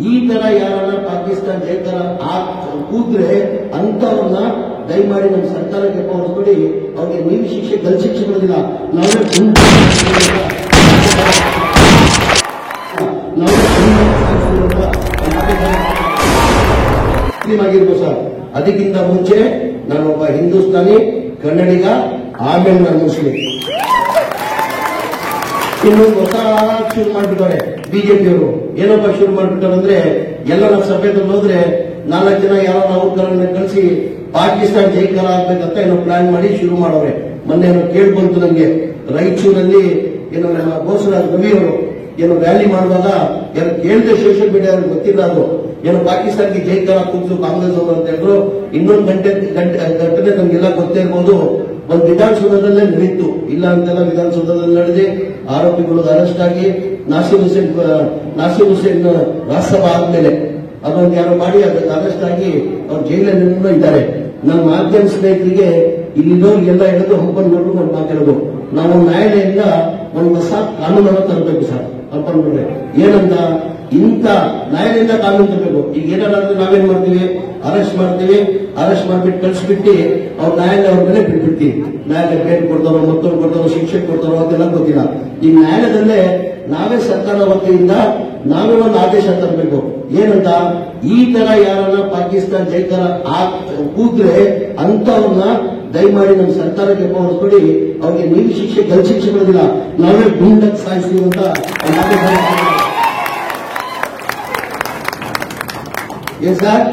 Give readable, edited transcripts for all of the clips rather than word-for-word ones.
ಈ ತರ ಯಾರನ್ನ ಪಾಕಿಸ್ತಾನ ಜೈತರ ಕೂತ್ರೆ ಅಂತವ್ರನ್ನ ದಯಮಾಡಿ ನಮ್ಮ ಸರ್ಕಾರಕ್ಕೆ ಪವರ್ಸ್ಕೊಡಿ. ಅವ್ರಿಗೆ ನೀವು ಶಿಕ್ಷೆ ಗಲ್ ಶಿಕ್ಷೆ ಕೊಡೋದಿಲ್ಲ, ನಾವೇ ಆಗಿರ್ಬೋದು ಸರ್. ಅದಕ್ಕಿಂತ ಮುಂಚೆ ನಾನೊಬ್ಬ ಹಿಂದೂಸ್ತಾನಿ ಕನ್ನಡಿಗ, ಆಮೇಲೆ ನಾನು ಮುಸ್ಲಿಂ. ಇನ್ನು ಹೊಸ ಶುರು ಮಾಡ್ಬಿಟ್ಟವ್ರೆ ಬಿಜೆಪಿಯವರು. ಏನಪ್ಪ ಶುರು ಮಾಡ್ಬಿಟ್ಟಾರೆ ಅಂದ್ರೆ, ಎಲ್ಲ ನಾವು ಸಭೆದಲ್ಲಿ ಹೋದ್ರೆ 4 ಜನ ಯಾರೋ ನೌಕರನ್ನ ಕಳಿಸಿ ಪಾಕಿಸ್ತಾನ ಜೈಕಾರ ಆಗ್ಬೇಕಂತ ಏನೋ ಪ್ಲಾನ್ ಮಾಡಿ ಶುರು ಮಾಡವ್ರೆ. ಮೊನ್ನೆ ಏನೋ ಕೇಳ್ಬಂತು ನಮ್ಗೆ, ರಾಯಚೂರಲ್ಲಿ ಏನೋ ನಮ್ಮ ಗೋಸರಾಜ್ ರವಿ ಅವರು ಏನೋ ರ್ಯಾಲಿ ಮಾಡುವಾಗ ಏನೋ ಕೇಳಿದೆ, ಸೋಷಿಯಲ್ ಮೀಡಿಯಾ ಅವ್ರಿಗೆ ಗೊತ್ತಿಲ್ಲ ಅದು, ಏನೋ ಪಾಕಿಸ್ತಾನಕ್ಕೆ ಜೈಕಾರ ಕೂರಿಸು ಕಾಂಗ್ರೆಸ್ ಅವರು ಅಂತ ಹೇಳಿದ್ರು. ಇನ್ನೊಂದು ಘಟನೆ ನಮ್ಗೆಲ್ಲ ಗೊತ್ತೇ ಇರ್ಬೋದು. ಒಂದು ವಿಧಾನಸೌಧದಲ್ಲೇ ನಡೀತು, ಇಲ್ಲ ಅಂತೆಲ್ಲ ವಿಧಾನಸೌಧದಲ್ಲಿ ನಡೆದಿ ಆರೋಪಿಗಳು ಅರೆಸ್ಟ್ ಆಗಿ ನಾಸೀರ್ ಹುಸೇನ್ ರಾಜ್ಯಸಭಾ ಆದ್ಮೇಲೆ ಅದೊಂದು ಯಾರೋ ಮಾಡಿ ಅರೆಸ್ಟ್ ಆಗಿ ಅವ್ರು ಜೈಲಲ್ಲಿ ಇದ್ದಾರೆ. ನನ್ನ ಮಾಧ್ಯಮ ಸ್ನೇಹಿತರಿಗೆ ಇಲ್ಲಿರೋರಿಗೆಲ್ಲ ಹೇಳಿದ್ರು, ಹಂಪನ್ಗೌಡರು ಒಂದು ಮಾತಾಡೋದು, ನಾವು ನ್ಯಾಯಾಲಯದಿಂದ ಒಂದು ಹೊಸ ಕಾನೂನನ್ನು ತರಬೇಕು ಸರ್. ಹಂಪನ್ಗೌಡ್ರೆ ಏನಂತ, ಇಂಥ ನ್ಯಾಯಾಲಯದಿಂದ ಕಾನೂನು ತರಬೇಕು. ಈಗ ಏನಾದ್ರೂ ನಾವೇನ್ ಮಾಡ್ತೀವಿ, ಅರೆಸ್ಟ್ ಮಾಡ್ಬಿಟ್ಟು ಕಳಿಸ್ಬಿಟ್ಟು ಅವ್ರ ನ್ಯಾಯಾಲಯ ಅವ್ರ ಮೇಲೆ ಬಿಟ್ಬಿಡ್ತೀವಿ. ನ್ಯಾಯಾಲಯ ಬೇರೆ ಕೊಡ್ತಾರೋ ಮತ್ತೊಂದು ಕೊಡ್ತಾರೋ ಶಿಕ್ಷೆ ಕೊಡ್ತಾರೋ ಅದೆಲ್ಲ ಗೊತ್ತಿಲ್ಲ. ಈ ನ್ಯಾಯಾಲಯದಲ್ಲೇ ನಾವೇ ಸರ್ಕಾರ ವತಿಯಿಂದ ನಾವೇ ಒಂದು ಆದೇಶ ತರಬೇಕು. ಏನಂತ, ಈ ತರ ಯಾರನ್ನ ಪಾಕಿಸ್ತಾನ ಜೈತರ ಕೂತ್ರೆ ಅಂತವ್ರನ್ನ ದಯಮಾಡಿ ನಮ್ಮ ಸರ್ಕಾರಕ್ಕೆ ಪವರ್ಸ್ಕೊಡಿ. ಅವ್ರಿಗೆ ನೀವು ಶಿಕ್ಷೆ ಗಲ್ ಶಿಕ್ಷೆ ಕೊಡೋದಿಲ್ಲ, ನಾವೇ ಗುಂಡಕ್ಕೆ ಸಾಯಿಸ್ತೀವಿ ಅಂತ ಏನ್ ಸರ್,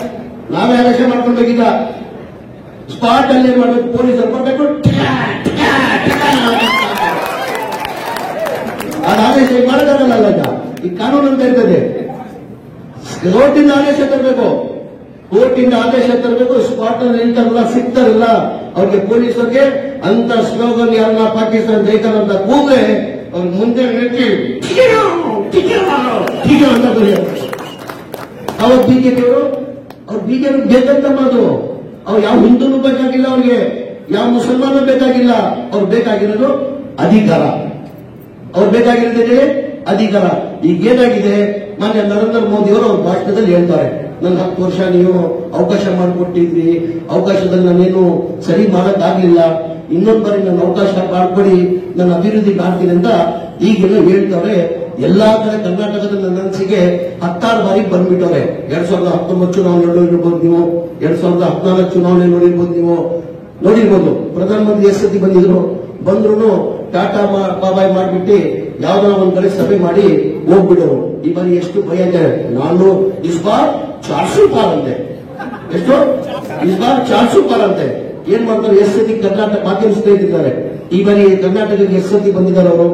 ನಾವೇ ಆದೇಶ ಮಾಡ್ಕೊಂಡೋಗಿದ್ದ ಸ್ಪಾಟ್ ಅಲ್ಲಿ ಏನ್ ಮಾಡ್ಬೇಕು, ಪೊಲೀಸರು ಕೊಡ್ಬೇಕು. ಅದು ಆದೇಶ ಮಾಡೋದಲ್ಲ, ಈ ಕಾನೂನು ಅಂತ ಇರ್ತದೆ. ಕೋರ್ಟಿಂದ ಆದೇಶ ತರಬೇಕು, ಕೋರ್ಟಿಂದ ಆದೇಶ ತರಬೇಕು. ಸ್ಪಾಟ್ ಅಲ್ಲಿ ನಿಲ್ತಾರಲ್ಲ, ಸಿಗ್ತಾರಲ್ಲ ಅವ್ರಿಗೆ, ಪೊಲೀಸರಿಗೆ ಅಂತ ಸ್ಲೋಗನ್ ಯಾರನ್ನ ಪಾಕಿಸ್ತಾನ ಜೈತಾರ ಅಂತ ಕೂಗ್ರೆ ಅವ್ರ ಮುಂದೆ ನಿಂತು ಅಂತ ಬರೆಯೋದು. ಅವ್ರ ಬಿಜೆಪಿ ಬೇಕಂತ ಮಾತು. ಅವ್ರು ಯಾವ ಹಿಂದೂನು ಬೇಕಾಗಿಲ್ಲ, ಅವ್ರಿಗೆ ಯಾವ ಮುಸಲ್ಮಾನ ಬೇಕಾಗಿಲ್ಲ. ಅವ್ರು ಬೇಕಾಗಿರೋದು ಅಧಿಕಾರ. ಅವ್ರು ಬೇಕಾಗಿರೋದೇ ಅಧಿಕಾರ. ಈಗ ಏನಾಗಿದೆ, ಮಾನ್ಯ ನರೇಂದ್ರ ಮೋದಿ ಅವರು ಅವ್ರ ಭಾಷಣದಲ್ಲಿ ಹೇಳ್ತಾರೆ, ನನ್ನ 10 ವರ್ಷ ನೀವು ಅವಕಾಶ ಮಾಡಿಕೊಟ್ಟಿದ್ರಿ, ಅವಕಾಶದಲ್ಲಿ ನಾನೇನು ಸರಿ ಮಾಡಕ್ಕಾಗ್ಲಿಲ್ಲ, ಇನ್ನೊಂದು ಬಾರಿ ನನ್ನ ಅವಕಾಶ ಮಾಡ್ಕೊಡಿ, ನನ್ನ ಅಭಿವೃದ್ಧಿ ಮಾಡ್ತೀನಿ ಅಂತ ಈಗೆಲ್ಲ ಹೇಳ್ತಾರೆ. ಎಲ್ಲಾ ಕಡೆ ಕರ್ನಾಟಕದ ನನ್ನ ಅನಿಸಿಕೆ 16 ಬಾರಿ ಬಂದ್ಬಿಟ್ಟವ್ರೆ. 2019 ಚುನಾವಣೆ ನೋಡಿರ್ಬೋದು ನೀವು, 2014 ಚುನಾವಣೆ ನೋಡಿರ್ಬೋದು ನೀವು, ನೋಡಿರ್ಬೋದು. ಪ್ರಧಾನಮಂತ್ರಿ ಎಷ್ಟು ಸತಿ ಬಂದ್ರು ಟಾಟಾ ಬಾಬಾಯ್ ಮಾಡ್ಬಿಟ್ಟು ಯಾವ್ದೋ ಒಂದ್ ಕಡೆ ಸಭೆ ಮಾಡಿ ಹೋಗ್ಬಿಡೋರು. ಈ ಬಾರಿ ಎಷ್ಟು ಭಯ ಇದೆ, ನಾನು ಇಸ್ ಬಾರ್ 400 ಪಾರ್ ಅಂತೆ. ಎಷ್ಟು ಇಸ್ ಬಾರ್ 400 ಪಾರ್ ಅಂತೆ. ಏನ್ ಮಾಡ್ತಾರೆ, ಎಷ್ಟು ಸತಿ ಕರ್ನಾಟಕ ಮಾಧ್ಯಮ ಸ್ನೇಹಿತರಿದ್ದಾರೆ, ಈ ಬಾರಿ ಕರ್ನಾಟಕಕ್ಕೆ ಎಷ್ಟು ಸತಿ ಬಂದಿದ್ದಾರೆ ಅವರು.